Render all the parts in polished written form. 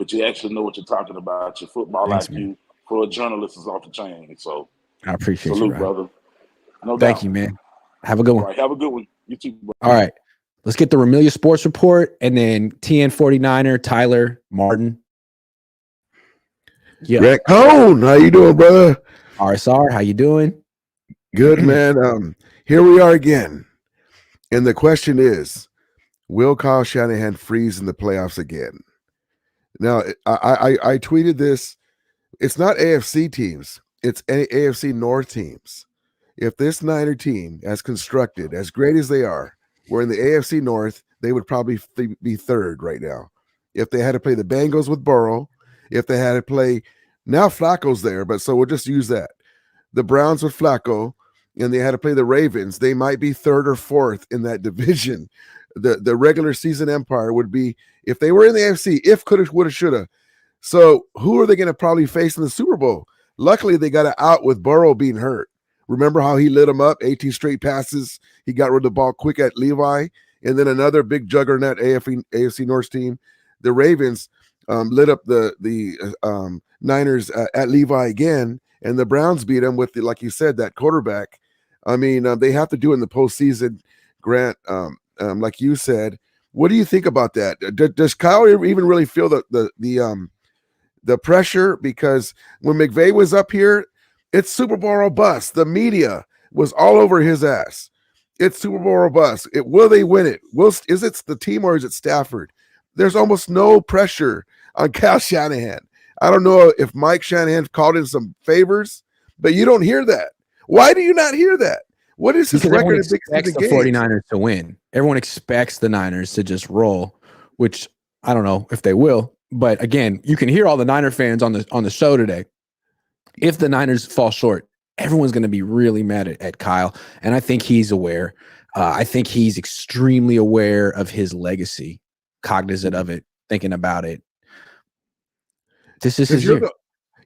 but you actually know what you're talking about. Your football Thanks, man. IQ for a journalist is off the chain. So I appreciate you, salute, bro. brother. No Thank doubt. you, man. Have a good All one. right, have a good one. You too, bro. All right. Let's get the Ramilia Sports Report and then TN 49er Tyler Martin. Yeah. Greg Cohn, how you doing, brother? RSR, how you doing? Good, man. Here we are again. And the question is, will Kyle Shanahan freeze in the playoffs again? Now, I tweeted this. It's not AFC teams. It's AFC North teams. If this Niner team, as constructed, as great as they are, were in the AFC North, they would probably be third right now. If they had to play the Bengals with Burrow, if they had to play, now Flacco's there, but so we'll just use that. The Browns with Flacco, and they had to play the Ravens, they might be third or fourth in that division. The regular season empire would be, if they were in the AFC, if coulda, woulda, shoulda. So who are they going to probably face in the Super Bowl? Luckily, they got it out with Burrow being hurt. Remember how he lit him up, 18 straight passes. He got rid of the ball quick at Levi. And then another big juggernaut AFC North team, the Ravens, lit up the Niners at Levi again. And the Browns beat them with, like you said, that quarterback. I mean, they have to do it in the postseason, Grant, like you said. What do you think about that? Does Kyle even really feel the pressure? Because when McVay was up here, it's Super Bowl or bust. The media was all over his ass. It's Super Bowl or bust. Will they win it? Is it the team or is it Stafford? There's almost no pressure on Kyle Shanahan. I don't know if Mike Shanahan called in some favors, but you don't hear that. Why do you not hear that? What is his record in big expects the 49ers to win. Everyone expects the Niners to just roll, which I don't know if they will. But again, you can hear all the Niner fans on the show today. If the Niners fall short, everyone's going to be really mad at Kyle. And I think he's aware. I think he's extremely aware of his legacy, cognizant of it, thinking about it. This is his year.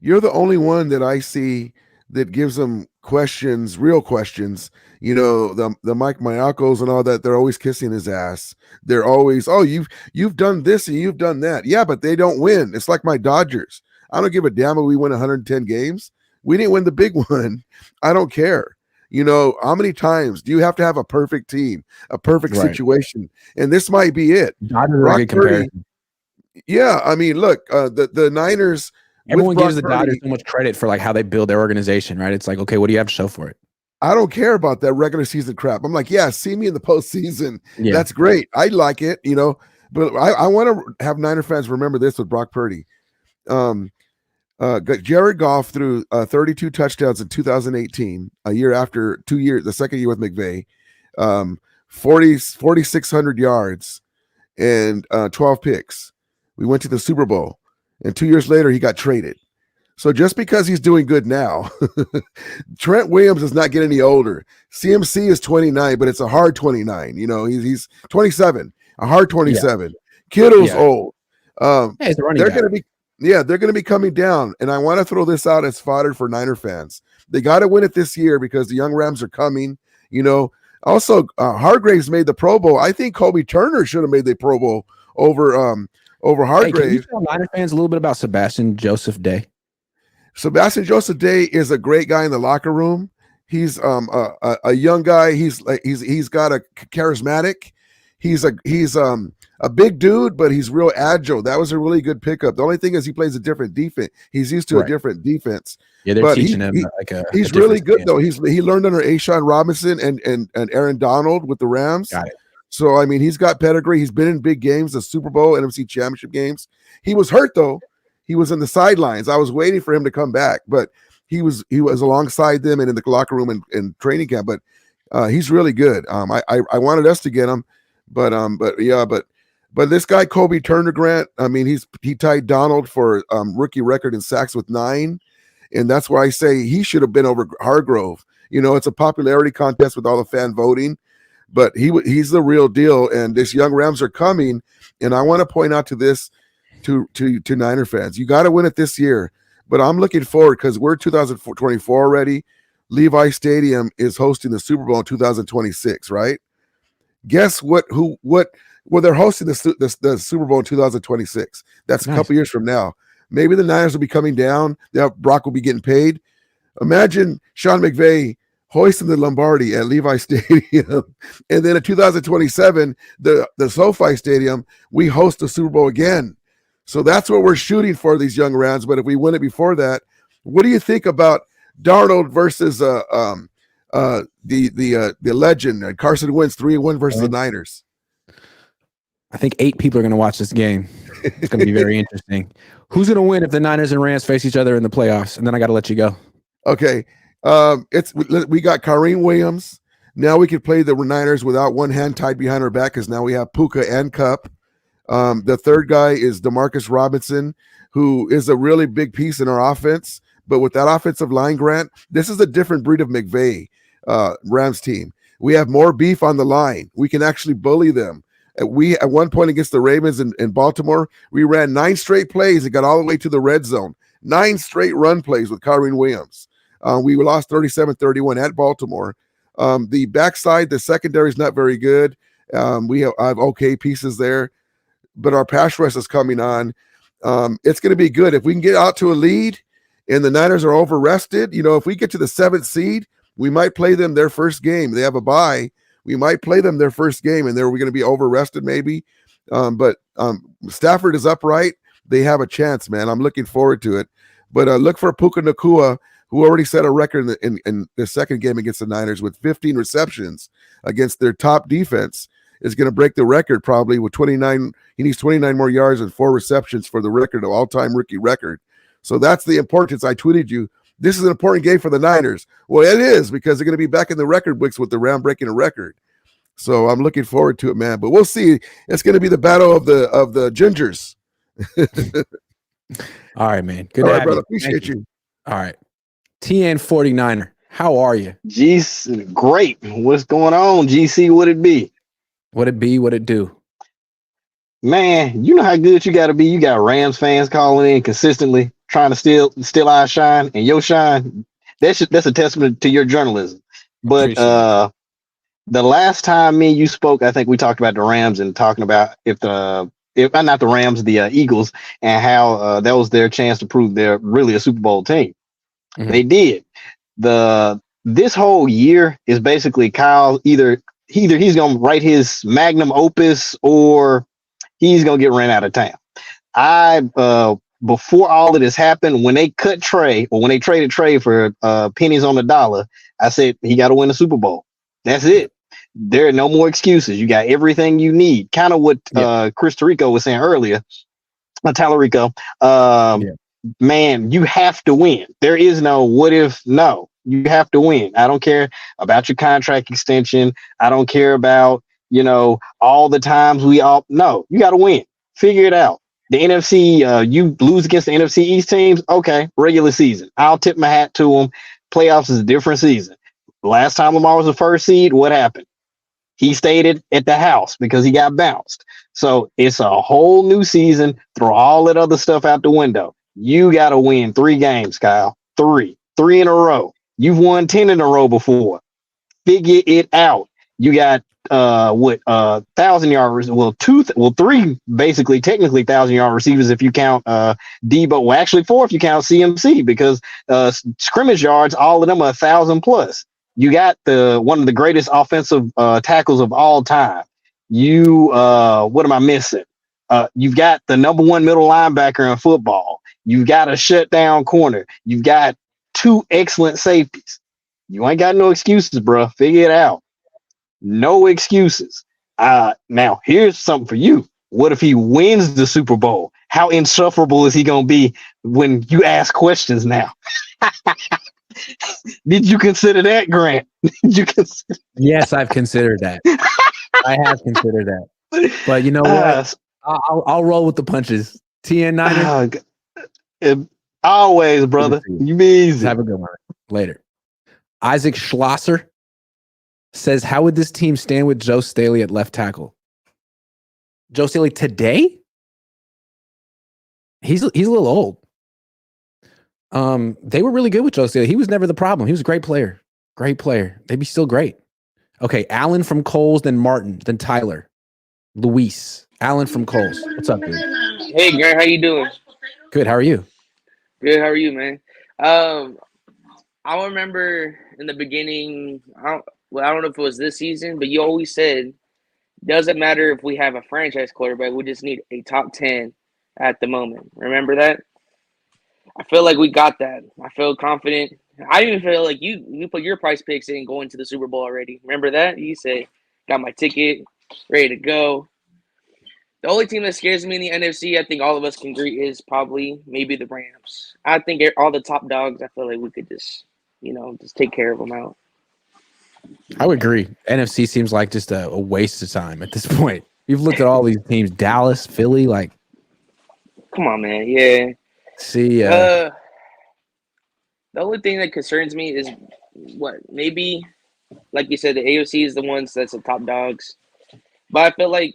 You're the only one that I see that gives them questions, real questions. You know, the Mike Myakos and all that, they're always kissing his ass. They're always, oh, you've done this and you've done that. Yeah, but they don't win. It's like my Dodgers. I don't give a damn if we win 110 games. We didn't win the big one. I don't care. You know, how many times do you have to have a perfect team, a perfect situation? And this might be it. Brock Purdy, yeah, I mean, look, the Niners. Everyone gives the Dodgers so much credit for like how they build their organization, right? It's like, okay, what do you have to show for it? I don't care about that regular season crap. I'm like, yeah, see me in the postseason. Yeah. That's great. I like it, you know. But I want to have Niner fans remember this with Brock Purdy. Jared Goff threw 32 touchdowns in 2018, a year after 2 years, the second year with McVay, 4,600 yards and 12 picks. We went to the Super Bowl, and 2 years later, he got traded. So just because he's doing good now, Trent Williams does not get any older. CMC is 29, but it's a hard 29. You know, he's 27, a hard 27. Yeah. Kittle's old. They're going to be coming down. And I want to throw this out as fodder for Niner fans. They got to win it this year because the young Rams are coming. You know, also Hargraves made the Pro Bowl. I think Kobe Turner should have made the Pro Bowl over Hargraves. Hey, can you tell Niner fans a little bit about Sebastian Joseph Day? Sebastian Joseph Day is a great guy in the locker room. He's a young guy. He's got a charismatic. He's a big dude, but he's real agile. That was a really good pickup. The only thing is he plays a different defense. He's used to a different defense. Yeah, they're teaching him. He's really good though. He learned under Ashawn Robinson and Aaron Donald with the Rams. Got it. So I mean, he's got pedigree. He's been in big games, the Super Bowl, NFC Championship games. He was hurt though. He was in the sidelines. I was waiting for him to come back, but he was alongside them and in the locker room and training camp. But he's really good. I wanted us to get him, but this guy Kobe Turner, Grant. I mean, he tied Donald for rookie record in sacks with 9, and that's why I say he should have been over Hargrove. You know, it's a popularity contest with all the fan voting, but he's the real deal. And this young Rams are coming, and I want to point out to this. To Niner fans, you got to win it this year, but I'm looking forward because we're 2024 already. Levi Stadium is hosting the Super Bowl in 2026, right? Guess what Well, they're hosting the Super Bowl in 2026. That's a Nice. couple years from now. Maybe the Niners will be coming down. Brock will be getting paid. Imagine Sean McVay hoisting the Lombardi at Levi Stadium, and then in 2027, the SoFi Stadium, we host the Super Bowl again. So that's what we're shooting for, these young rounds. But if we win it before that, what do you think about Darnold versus the legend Carson Wentz 3-1 versus the Niners? I think 8 people are going to watch this game. It's going to be very interesting. Who's going to win if the Niners and Rams face each other in the playoffs? And then I got to let you go. Okay. We got Kareem Williams. Now we can play the Niners without one hand tied behind our back because now we have Puka and Cup. The third guy is Demarcus Robinson, who is a really big piece in our offense. But with that offensive line, Grant, this is a different breed of McVay Rams team. We have more beef on the line. We can actually bully them. We at one point against the Ravens in Baltimore, we ran 9 straight plays and got all the way to the red zone. 9 straight run plays with Kareem Williams. We lost 37-31 at Baltimore. The backside, the secondary is not very good. We have okay pieces there, but our pass rush is coming on. It's going to be good. If we can get out to a lead and the Niners are over-rested, if we get to the 7th seed, we might play them their first game. They have a bye. We might play them their first game, and we're going to be over-rested maybe. But Stafford is upright. They have a chance, man. I'm looking forward to it. But look for Puka Nacua, who already set a record in the second game against the Niners with 15 receptions against their top defense, is going to break the record probably with 29. He needs 29 more yards and 4 receptions for the record of all-time rookie record. So that's the importance. I tweeted you, this is an important game for the Niners. Well, it is, because they're going to be back in the record books with the Ram breaking a record. So I'm looking forward to it, man. But we'll see. It's going to be the battle of the Gingers. All right, man. Good All to right, have brother. you. Appreciate you. All right. TN 49er, how are you? Geez, great. What's going on, GC? What it be? What it be? What it do? Man, you know how good you got to be. You got Rams fans calling in consistently, trying to steal our shine, and your shine. That's a testament to your journalism. But the last time me and you spoke, I think we talked about the Rams and talking about if not the Rams, the Eagles, and how that was their chance to prove they're really a Super Bowl team. Mm-hmm. They did. This whole year is basically Kyle either he's gonna write his magnum opus or he's gonna get ran out of town. Before all of this happened, when they cut Trey, or when they traded Trey for pennies on the dollar, I said he got to win the Super Bowl. That's it. There are no more excuses. You got everything you need. Kind of what Chris Tirico was saying earlier. Tallarico. Man, you have to win. There is no what if. No, you have to win. I don't care about your contract extension. I don't care about, all the times no, you got to win. Figure it out. The NFC, you lose against the NFC East teams. Okay, regular season. I'll tip my hat to them. Playoffs is a different season. Last time Lamar was the first seed, what happened? He stayed at the house because he got bounced. So it's a whole new season. Throw all that other stuff out the window. You got to win 3 games, Kyle. 3 in a row. You've won 10 in a row before. Figure it out. You got 1,000-yard, 3 basically technically 1,000-yard receivers if you count Debo. Well, actually 4 if you count CMC, because scrimmage yards, all of them are 1,000 plus. You got one of the greatest offensive tackles of all time. You what am I missing? You've got the number 1 middle linebacker in football. You've got a shutdown corner. You've got 2 excellent safeties. You ain't got no excuses, bro. Figure it out. No excuses. Now, here's something for you. What if he wins the Super Bowl? How insufferable is he going to be when you ask questions now? Did you consider that, Grant? Yes, I've considered that. I have considered that. But you know what? I'll roll with the punches. TN9. Always, brother. You be easy. Have a good one. Later. Isaac Schlosser says, how would this team stand with Joe Staley at left tackle? Joe Staley today? He's a little old. They were really good with Joe Staley. He was never the problem. He was a great player. Great player. They'd be still great. Okay, Allen from Coles, then Martin, then Tyler. Luis Allen from Coles. What's up, dude? Hey, Grant, how you doing? Good. How are you? Good. How are you, man? I remember in the beginning. I don't know if it was this season, but you always said doesn't matter if we have a franchise quarterback. We just need a top 10 at the moment. Remember that? I feel like we got that. I feel confident. I even feel like you put your price picks in going to the Super Bowl already. Remember that? You said got my ticket, ready to go. The only team that scares me in the NFC, I think all of us can agree, is probably maybe the Rams. I think all the top dogs, I feel like we could just take care of them out. I would agree. NFC seems like just a waste of time at this point. You've looked at all these teams: Dallas, Philly. Like, come on, man. Yeah. See, the only thing that concerns me is what maybe, like you said, the AFC is the ones that's the top dogs, but I feel like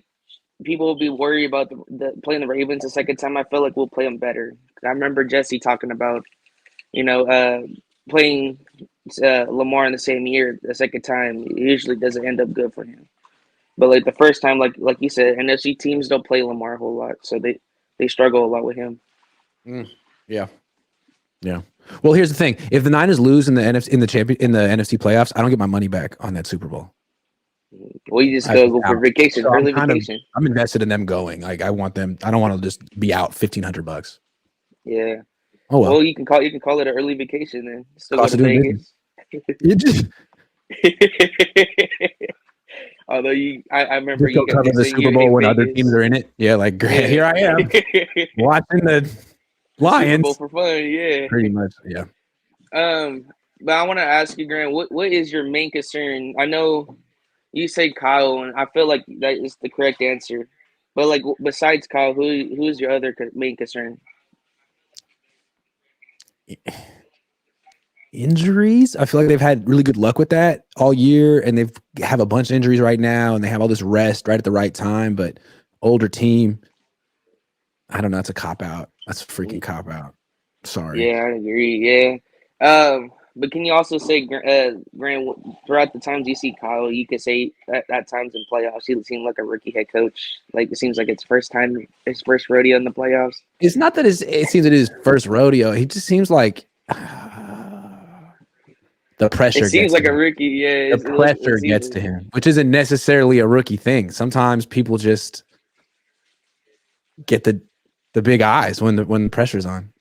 people will be worried about the playing the Ravens the second time. I feel like we'll play them better. I remember Jesse talking about, playing Lamar in the same year the second time. It usually doesn't end up good for him. But like the first time, like you said, NFC teams don't play Lamar a whole lot, so they struggle a lot with him. Yeah. Well, here's the thing: if the Niners lose in the NFC playoffs, I don't get my money back on that Super Bowl. Well, you just go for vacation, So early vacation. I'm invested in them going. Like, I want them. I don't want to just be out $1,500. Yeah. Oh well. Well, you can call it an early vacation then. Still Cost go to of doing Vegas. You just Although I remember go you cover the Super Bowl when other teams are in it. Yeah, like great. Here I am watching the Lions. Super Bowl for fun, yeah. Pretty much, yeah. But I want to ask you, Grant, what is your main concern? I know you say Kyle, and I feel like that is the correct answer. But like besides Kyle, who is your other main concern? Injuries. I feel like they've had really good luck with that all year, and they've have a bunch of injuries right now, and they have all this rest right at the right time. But older team, I don't know. It's a cop out. That's a freaking cop out. Sorry. Yeah, I agree. Yeah. But can you also say, Grant, throughout the times you see Kyle, you could say at times in playoffs, he seemed like a rookie head coach. Like, it seems like it's his first rodeo in the playoffs. It's not that it seems it is first rodeo. He just seems like the pressure. It seems like a rookie. Yeah, the pressure gets to him, which isn't necessarily a rookie thing. Sometimes people just get the big eyes when the pressure's on.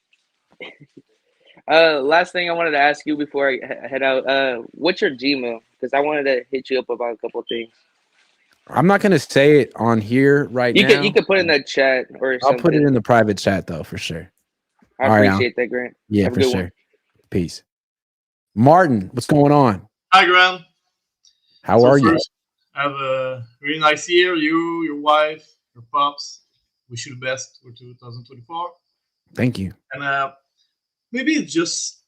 Last thing I wanted to ask you before I head out, what's your Gmail? Because I wanted to hit you up about a couple of things. I'm not going to say it on here now. You could put it in the chat or something. I'll put it in the private chat though, for sure. I appreciate that, Grant. Yeah, Have for sure. Peace. Martin, what's going on? Hi, Grant. How are you? Have a really nice year. You, your wife, your pops. Wish you the best for 2024. Thank you. And maybe it's just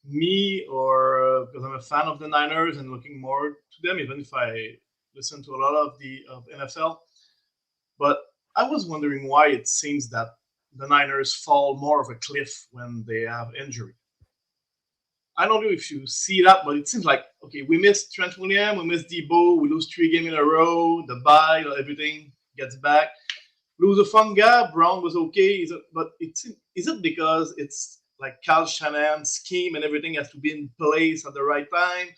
me, or because I'm a fan of the Niners and looking more to them, even if I listen to a lot of the NFL. But I was wondering why it seems that the Niners fall more of a cliff when they have injury. I don't know if you see that, but it seems like, okay, we missed Trent Williams, we missed Debo, we lose 3 games in a row, the bye, everything gets back. We lose a fun guy, Brown was okay, is it because it's like Kyle Shanahan's scheme and everything has to be in place at the right time?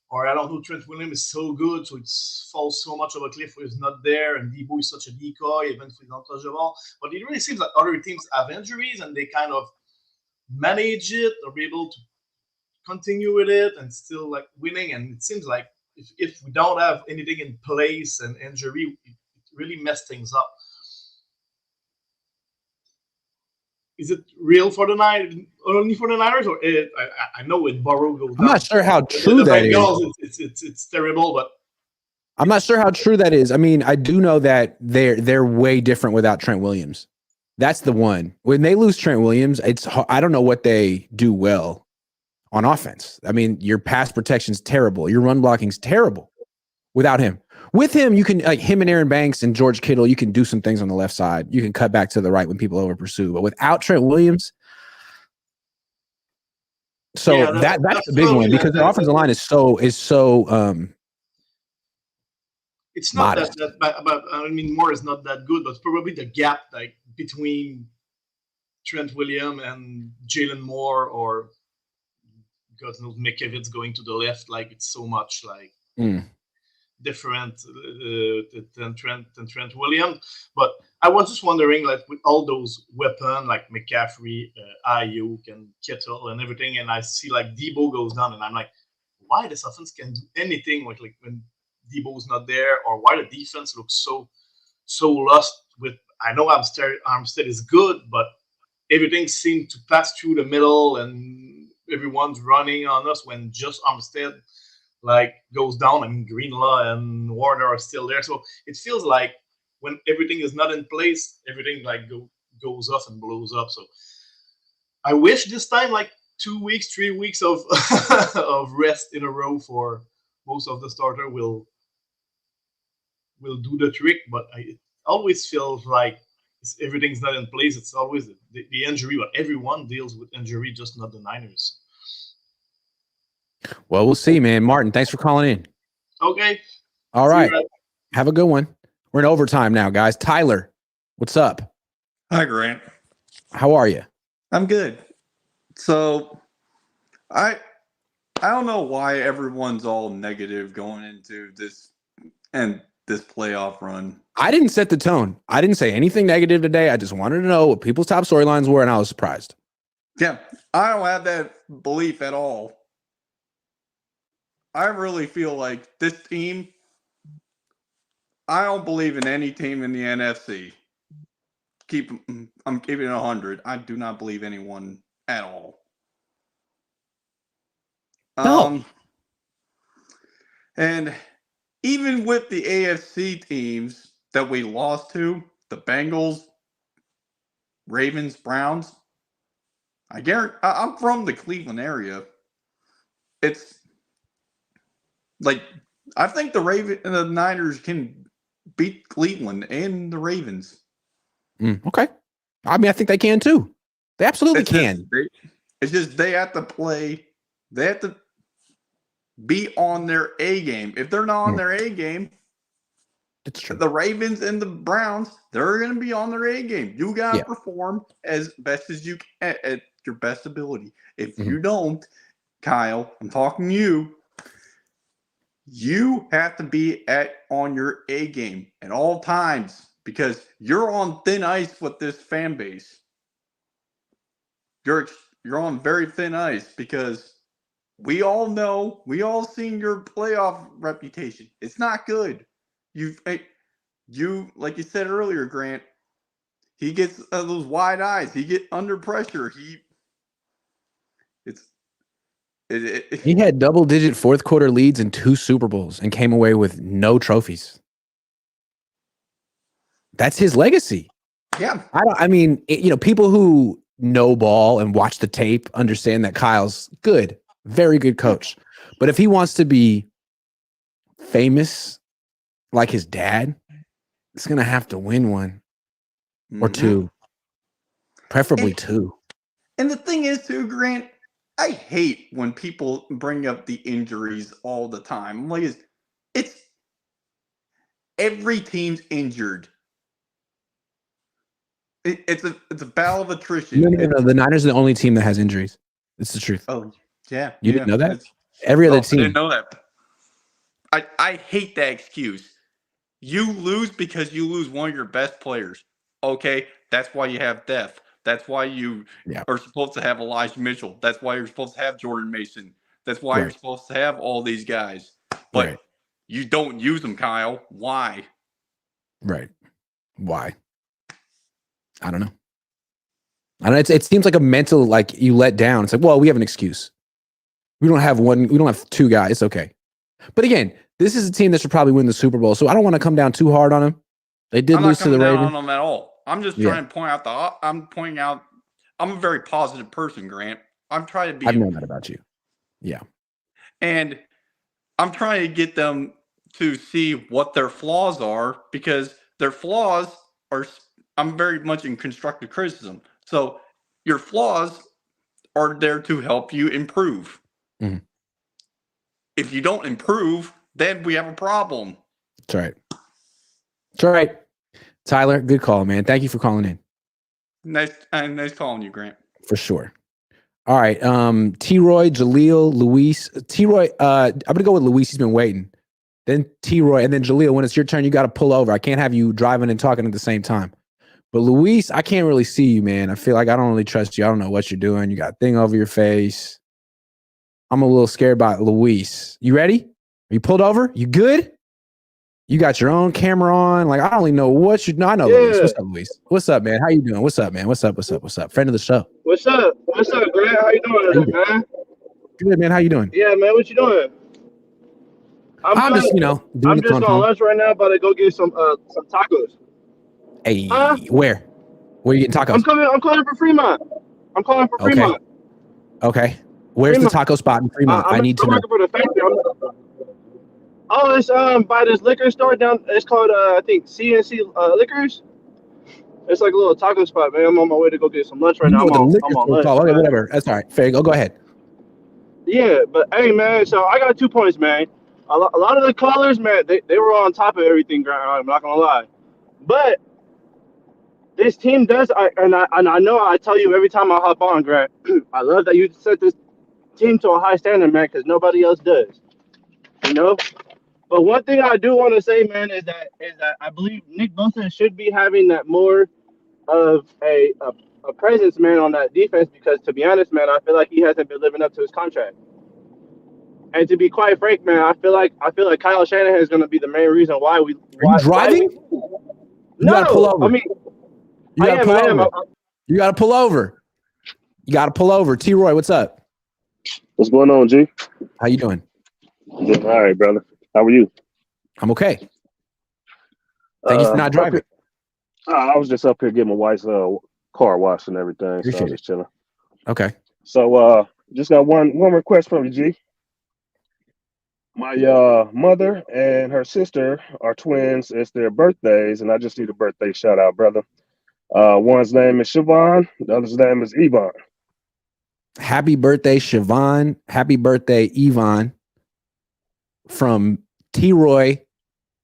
Or I don't know, Trent Williams is so good, so it falls so much of a cliff where he's not there, and Debo is such a decoy, even if he don't touch the ball. But it really seems like other teams have injuries and they kind of manage it or be able to continue with it and still like winning. And it seems like if we don't have anything in place and injury, it really mess things up. Is it real for the Niners? Only for the Niners, or I know it Burrow goes down. I'm not sure how true that is. It's terrible, but I'm not sure how true that is. I mean, I do know that they're way different without Trent Williams. That's the one. When they lose Trent Williams, I don't know what they do well on offense. I mean, your pass protection's terrible. Your run blocking's terrible without him. With him, you can, like him and Aaron Banks and George Kittle, you can do some things on the left side. You can cut back to the right when people over pursue. But without Trent Williams, so yeah, that's the big one, because the offensive line is so it's not Modest. but I mean, Moore is not that good, but probably the gap like between Trent Williams and Jalen Moore, or God knows Mickevitz going to the left, like it's so much like different than Trent Williams. But I was just wondering, like with all those weapons like McCaffrey, Ayuk, and Kittle and everything, and I see like Debo goes down, and I'm like, why this offense can do anything with like when Debo's not there, or why the defense looks so lost with. I know Armstead is good, but everything seemed to pass through the middle, and everyone's running on us when just Armstead like goes down. I mean, Greenlaw and Warner are still there, so it feels like when everything is not in place, everything like goes off and blows up. So I wish this time like 2 weeks, 3 weeks of of rest in a row for most of the starter will do the trick, but it always feels like everything's not in place. It's always the injury, but everyone deals with injury, just not the Niners. Well, we'll see, man. Martin, thanks for calling in. Okay. All right. See you. Have a good one. We're in overtime now, guys. Tyler, what's up? Hi, Grant. How are you? I'm good. So, I don't know why everyone's all negative going into this playoff run. I didn't set the tone. I didn't say anything negative today. I just wanted to know what people's top storylines were, and I was surprised. Yeah, I don't have that belief at all. I really feel like this team, I don't believe in any team in the NFC. I'm keeping it 100. I do not believe anyone at all. No. And even with the AFC teams that we lost to, the Bengals, Ravens, Browns, I guarantee I'm from the Cleveland area. It's like I think the Niners can beat Cleveland and the Ravens. Okay. I mean, I think they can too. They absolutely can. It's just they have to play. They have to be on their A game. If they're not on their A game, It's true. the Ravens and the Browns, they're going to be on their A game. You got to perform as best as you can at your best ability. If you don't, Kyle, I'm talking to you. You have to be on your A game at all times because you're on thin ice with this fan base. You're on very thin ice because we all know, we all seen your playoff reputation. It's not good. You like you said earlier, Grant. He gets those wide eyes. He get under pressure. He had double-digit fourth-quarter leads in 2 Super Bowls and came away with no trophies. That's his legacy. Yeah. I mean, people who know ball and watch the tape understand that Kyle's good, very good coach. But if he wants to be famous like his dad, it's going to have to win one or two, preferably 2. And the thing is, too, Grant, I hate when people bring up the injuries all the time. Like, it's every team's injured. It's a battle of attrition. No. The Niners are the only team that has injuries. It's the truth. Oh, yeah. You didn't know that? Every other team. I didn't know that. I hate that excuse. You lose because you lose one of your best players. Okay, that's why you have depth. That's why you are supposed to have Elijah Mitchell. That's why you're supposed to have Jordan Mason. That's why you're supposed to have all these guys. But you don't use them, Kyle. Why? Right. Why? I don't know. It seems like a mental, like you let down. It's like, well, we have an excuse. We don't have 2 guys. It's okay. But again, this is a team that should probably win the Super Bowl. So I don't want to come down too hard on them. They did lose to the Ravens. I'm not coming down on them at all. I'm just trying to point out I'm pointing out I'm a very positive person, Grant. I'm trying to be. I've known that about you. Yeah. And I'm trying to get them to see what their flaws are because their flaws are. I'm very much in constructive criticism. So your flaws are there to help you improve. If you don't improve, then we have a problem. It's all right. It's all right. Tyler, good call, man. Thank you for calling in. Nice calling you, Grant. For sure. All right. T-Roy, Jaleel, Luis. T-Roy, I'm going to go with Luis. He's been waiting. Then T-Roy, and then Jaleel. When it's your turn, you got to pull over. I can't have you driving and talking at the same time. But Luis, I can't really see you, man. I feel like I don't really trust you. I don't know what you're doing. You got a thing over your face. I'm a little scared about Luis. You ready? Are you pulled over? You good? You got your own camera on. Like, I don't really know what you know. I know Luis. What's up, Luis? What's up, man? How you doing? What's up, man? What's up? Friend of the show. What's up? What's up, Grant? How you doing today, man? Good, man. How you doing? Yeah, man. What you doing? I'm just, doing I'm the just on lunch right now, about to go get some tacos. Hey, where? Where you getting tacos? I'm calling for Fremont. Okay. Where's Fremont. the taco spot in Fremont? I need to know. I'm working for the factory. It's by this liquor store down. It's called I think CNC Liquors. It's like a little taco spot, man. I'm on my way to go get some lunch right now. I'm on lunch. Okay, whatever. That's all right. Fair. Go ahead. Yeah, but hey, man. So I got 2 points, man. A lot of the callers, man, they were on top of everything. I'm not gonna lie, but this team does. I know. I tell you every time I hop on, Grant. I love that you set this team to a high standard, man, because nobody else does. But one thing I do want to say, man, is that I believe Nick Bosa should be having that more of a presence, man, on that defense, because to be honest, man, I feel like he hasn't been living up to his contract. And to be quite frank, man, I feel like Kyle Shanahan is going to be the main reason why we. Are you driving? You gotta pull over. I mean, you gotta pull over. You gotta pull over. You gotta pull over. T-Roy, what's up? What's going on, G? How you doing? Doing all right, brother. How are you? I'm okay. Thank you for not driving. I was just up here getting my wife's car washed and everything, so I was just chilling. Okay. So just got one request from you, G. My mother and her sister are twins. It's their birthdays, and I just need a birthday shout out, brother. One's name is Siobhan, the other's name is Yvonne. Happy birthday, Siobhan. Happy birthday, Yvonne. From T-Roy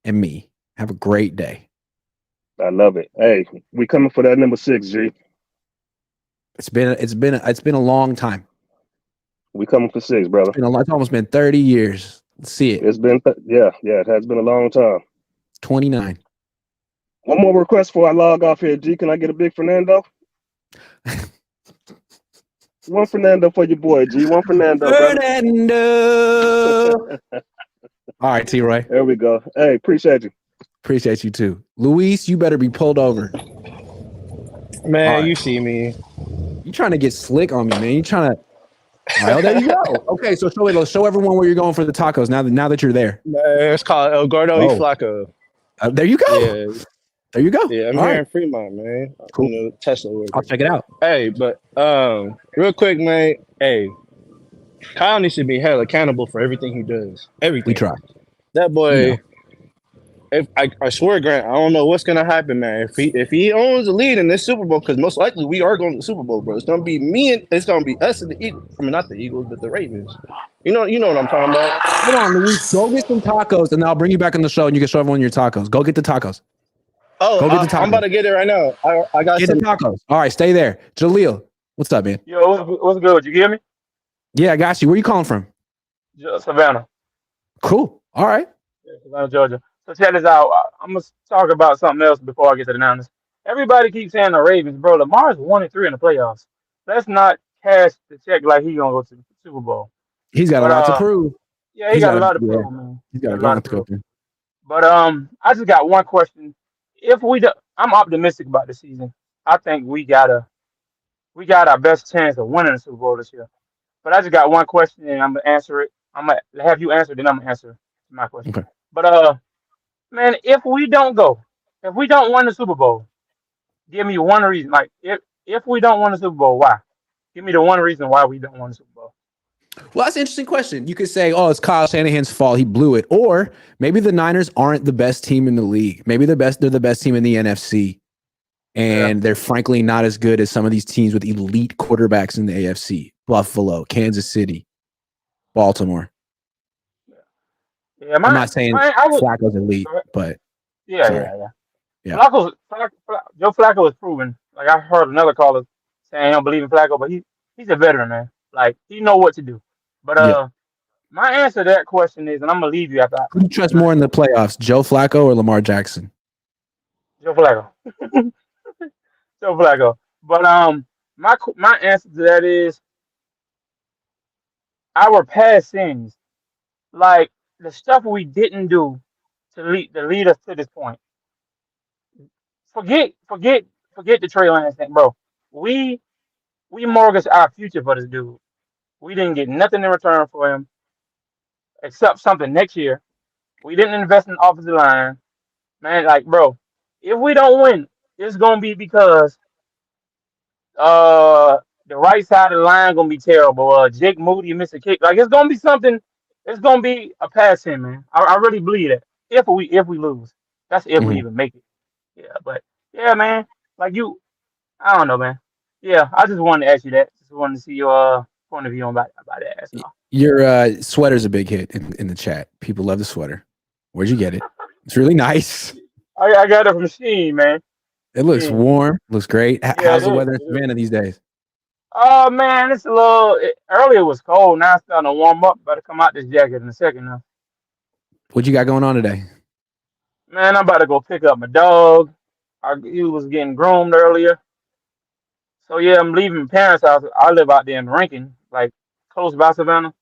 and me. Have a great day. I love it. Hey, we coming for that number 6, G. It's been a long time. We coming for 6, brother. It's almost been 30 years. Let's see it. It's been it has been a long time. 29. One more request before I log off here, G. Can I get a big Fernando? One Fernando for your boy, G. One Fernando. All right, T-Roy. There we go. Hey, appreciate you. Appreciate you too. Luis, you better be pulled over. Man, you see me. You trying to get slick on me, man. You trying to. Well, there you go. Okay, so show everyone where you're going for the tacos now that you're there. Man, it's called El Gordo y Flaco. There you go. Yeah. There you go. Yeah, I'm here in Fremont, man. Cool. Tesla. I'll check it out. Hey, but real quick, man. Hey, Kyle needs to be held accountable for everything he does. Everything. We try. That boy. If I swear, Grant, I don't know what's gonna happen, man. If he owns the lead in this Super Bowl, because most likely we are going to the Super Bowl, bro. It's gonna be it's gonna be us and the Eagles. I mean, not the Eagles, but the Ravens. You know what I'm talking about. Hold on, Luis. Go get some tacos, and then I'll bring you back on the show, and you can show everyone your tacos. Go get the tacos. Oh, go get the tacos. I'm about to get it right now. I got get the tacos. All right, stay there. Jaleel, what's up, man? Yo, what's good? You hear me? Yeah, I got you. Where you calling from? Savannah. Cool. All right. Yeah, Savannah, Georgia. So check this out. I'm gonna talk about something else before I get to the Niners. Everybody keeps saying the Ravens, bro. Lamar's 1-3 in the playoffs. Let's not cash the check like he's gonna go to the Super Bowl. He's got a lot to prove. Yeah, he got a lot to prove, man. He's got a lot to prove. But I just got one question. I'm optimistic about the season. I think we got our best chance of winning the Super Bowl this year. But I just got one question, and I'm gonna answer it. I'm gonna have you answer, then I'm gonna answer my question. Okay. But man, if we don't win the Super Bowl, give me one reason. Like if we don't win the Super Bowl, why? Give me the one reason why we don't win the Super Bowl. Well, that's an interesting question. You could say, oh, it's Kyle Shanahan's fault. He blew it. Or maybe the Niners aren't the best team in the league. Maybe they're the best team in the NFC. And they're frankly not as good as some of these teams with elite quarterbacks in the AFC. Buffalo, Kansas City, Baltimore. Yeah, I'm not saying I was. Flacco's elite, but Yeah, sorry. yeah, yeah. Yeah. Joe Flacco was proven. Like I heard another caller saying he don't believe in Flacco, but he's a veteran, man. Like he know what to do. But Yeah. my answer to that question is, and I'm gonna leave you after Who do you trust more in the playoffs, Joe Flacco or Lamar Jackson? Joe Flacco. Joe Flacco. But my answer to that is our past sins, like the stuff we didn't do to lead us to this point. Forget forget forget the Trey Lance thing, bro. We we mortgaged our future for this dude. We didn't get nothing in return for him except something next year. We didn't invest in the offensive line. Man, like bro, if we don't win, it's gonna be because uh the right side of the line gonna be terrible. Jake Moody missed a kick. Like it's gonna be something. It's gonna be a pass in, man. I really believe that. If we lose, that's if we Mhm. even make it. Yeah, but yeah, man. Like you, I don't know, man. Yeah, I just wanted to ask you that. Just wanted to see your point of view on about that. That's all. Your sweater's a big hit in the chat. People love the sweater. Where'd you get it? It's really nice. I got it from Sheen, man. It looks Sheen. warm. Looks great. Yeah, How's it the is. weather in It is. Savannah these days? Oh man, it's a little. Earlier it was cold. Now it's starting to warm up. Better come out this jacket in a second now. What you got going on today? Man, I'm about to go pick up my dog. He was getting groomed earlier. So yeah, I'm leaving my parents' house. I live out there in Rankin, like close by Savannah.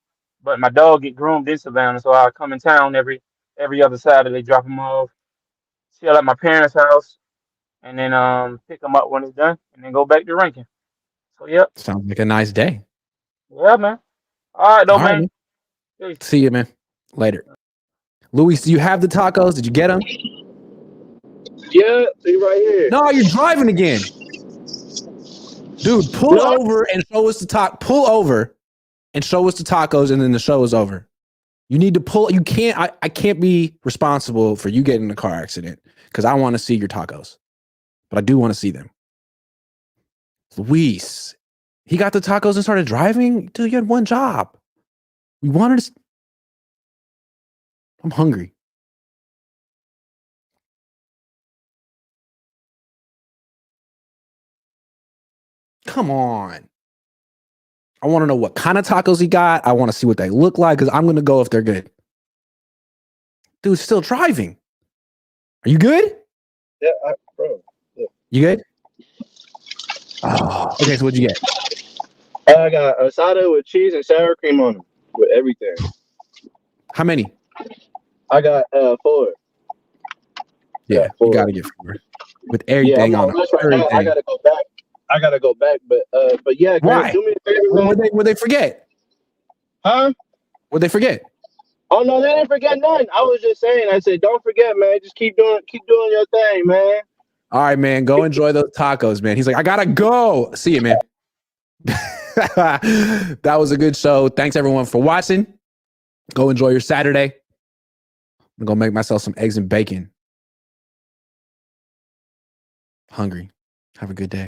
But my dog get groomed in Savannah, so I come in town every other Saturday, drop him off, chill at my parents' house, and then pick him up when it's done, and then go back to Rankin. So yep, Sounds like a nice day. yeah, man. All right, though, All right, man. man. Peace. See you, man. Later. Luis, do you have the tacos? Did you get them? Yeah, they right here. No, you're driving again. Dude, pull No, over and show us the pull over and show us the tacos, and then the show is over. You need to pull. You can't. I can't be responsible for you getting in a car accident because I want to see your tacos, but I do want to see them. Luis, he got the tacos and started driving. Dude, you had one job. We wanted to. I'm hungry. Come on. I want to know what kind of tacos he got. I want to see what they look like because I'm going to go if they're good. Dude's still driving. Are you good? yeah, bro. Yeah. You good? Oh, okay, so what'd you get? I got asada with cheese and sour cream on them with everything. How many? I got 4. Yeah, Yeah, you 4. got to get 4. With Yeah, I'm everything on on it. lunch right now. I Everything. gotta go back. But yeah, Grant, Why? do me a favor, man. What'd they forget? Huh? What'd they forget? Oh no, they didn't forget nothing. I was just saying. I said, don't forget, man. Just keep doing your thing, man. All right, man. Go enjoy those tacos, man. He's like, I got to go. See you, man. That was a good show. Thanks, everyone, for watching. Go enjoy your Saturday. I'm going to make myself some eggs and bacon. Hungry. Have a good day.